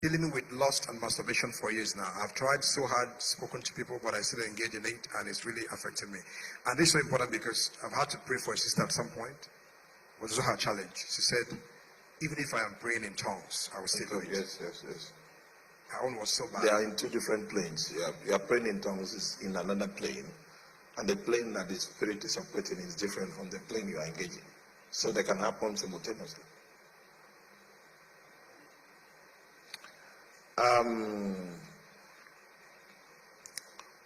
dealing with lust and masturbation for years now. I've tried so hard, spoken to people, but I still engage in it, and it's really affected me. And this is so important because I've had to pray for a sister at some point. It was also her challenge. She said, even if I am praying in tongues, I will still do it. Yes. Her own was so bad. They are in two different planes. You are praying in tongues is in another plane, and the plane that the spirit is operating is different from the plane you are engaging. So they can happen simultaneously.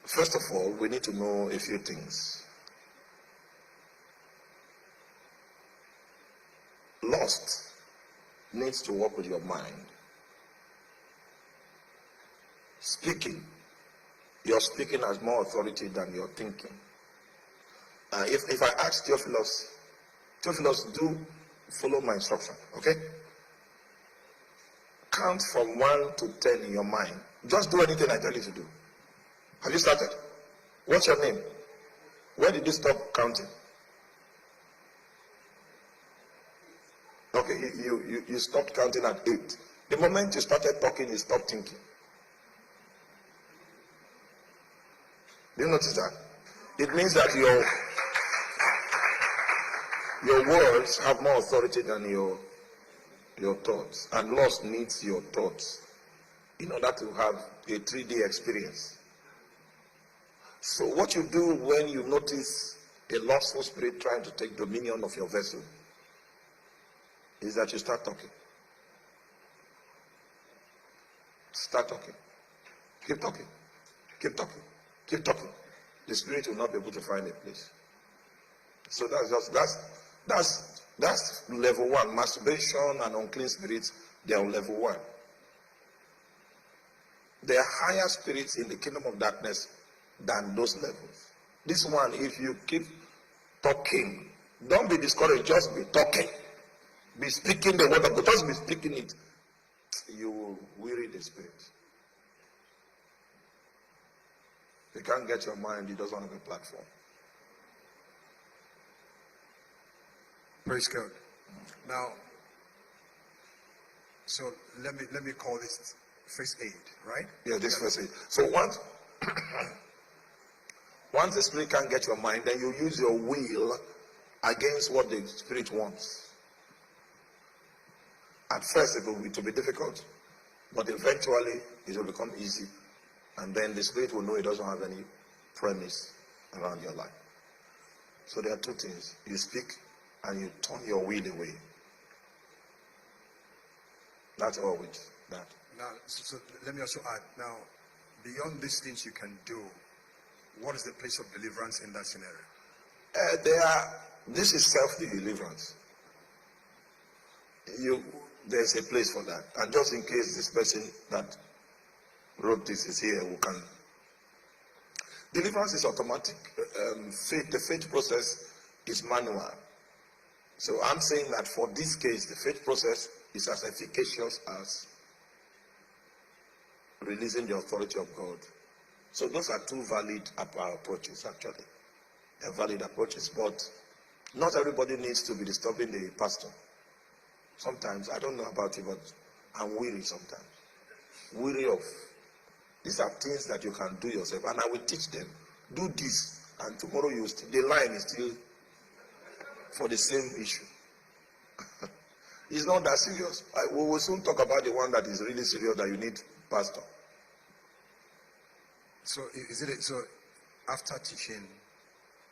First of all, we need to know a few things. Lust needs to work with your mind. Speaking, your speaking has more authority than your thinking. If I ask Theophilus, do follow my instruction, okay? Count from 1 to 10 in your mind. Just do anything I tell you to do. Have you started? What's your name? Where did you stop counting? Okay, you stopped counting at 8. The moment you started talking, you stopped thinking. Do you notice that? It means that your words have more authority than your thoughts. And lust needs your thoughts in order to have a 3D experience. So what you do when you notice a lustful spirit trying to take dominion of your vessel is that you start talking. Start talking. Keep talking. Keep talking. Keep talking. The spirit will not be able to find a place. So that's level 1. Masturbation and unclean spirits, they are on level 1. There are higher spirits in the kingdom of darkness than those levels. This one, if you keep talking, don't be discouraged, just be talking. Be speaking the word of God, just be speaking it. You will weary the spirit. You can't get your mind, it doesn't have a platform. Praise God. Now, so let me call this first aid, right? Yeah, this first aid. So once the spirit can't get your mind, then you use your will against what the spirit wants. At first it will be difficult, but eventually it will become easy. And then the spirit will know it doesn't have any premise around your life. So there are two things. You speak and you turn your will away. That's all with that. Now, so let me also add, now, beyond these things you can do, what is the place of deliverance in that scenario? This is self-deliverance. There's a place for that. And just in case this person that wrote this is here, who can. Deliverance is automatic. The faith process is manual. So I'm saying that for this case, the faith process is as efficacious as releasing the authority of God. So those are two valid approaches, actually. They're valid approaches, but not everybody needs to be disturbing the pastor. Sometimes, I don't know about you, but I'm weary sometimes. Weary of. These are things that you can do yourself, and I will teach them. Do this, and tomorrow the line is still for the same issue. It's not that serious. We will soon talk about the one that is really serious that you need pastor. So so after teaching,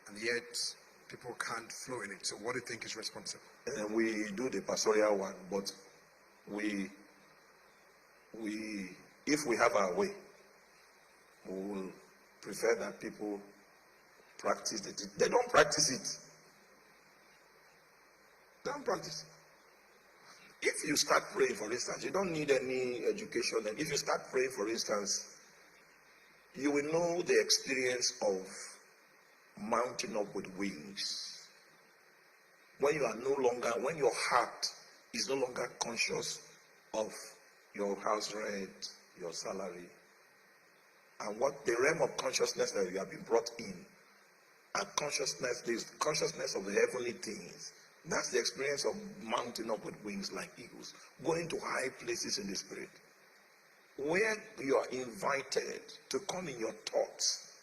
and yet people can't flow in it. So what do you think is responsible? And we do the pastoral one, but if we have our way, we will prefer that people practice it. They don't practice it. They don't practice it. If you start praying, for instance, you don't need any education. And if you start praying, for instance, you will know the experience of mounting up with wings. When when your heart is no longer conscious of your house rent, your salary, and what the realm of consciousness that you have been brought in, and the consciousness of the heavenly things. That's the experience of mounting up with wings like eagles, going to high places in the spirit. where you are invited to come in your thoughts,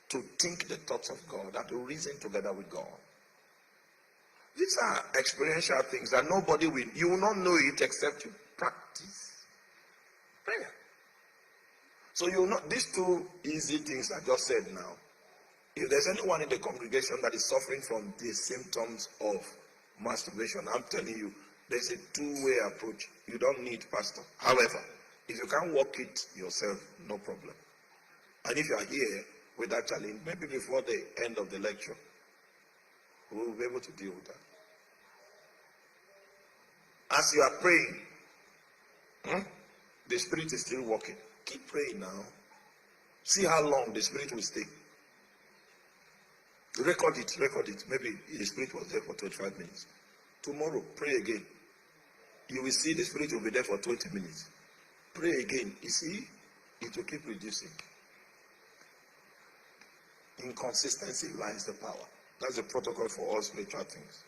to think the thoughts of God, and to reason together with God. These are experiential things that you will not know it except you practice prayer. So you will not, these two easy things I just said now, if there's anyone in the congregation that is suffering from the symptoms of masturbation, I'm telling you, there's a two-way approach. You don't need pastor. However, if you can't work it yourself, no problem. And if you are here with that challenge, maybe before the end of the lecture, we will be able to deal with that. As you are praying, the Spirit is still working. Keep praying now. See how long the Spirit will stay. Record it. Maybe the Spirit was there for 25 minutes. Tomorrow, pray again. You will see the Spirit will be there for 20 minutes. Pray again. You see, it will keep reducing. In consistency lies the power. That's the protocol for all spiritual things.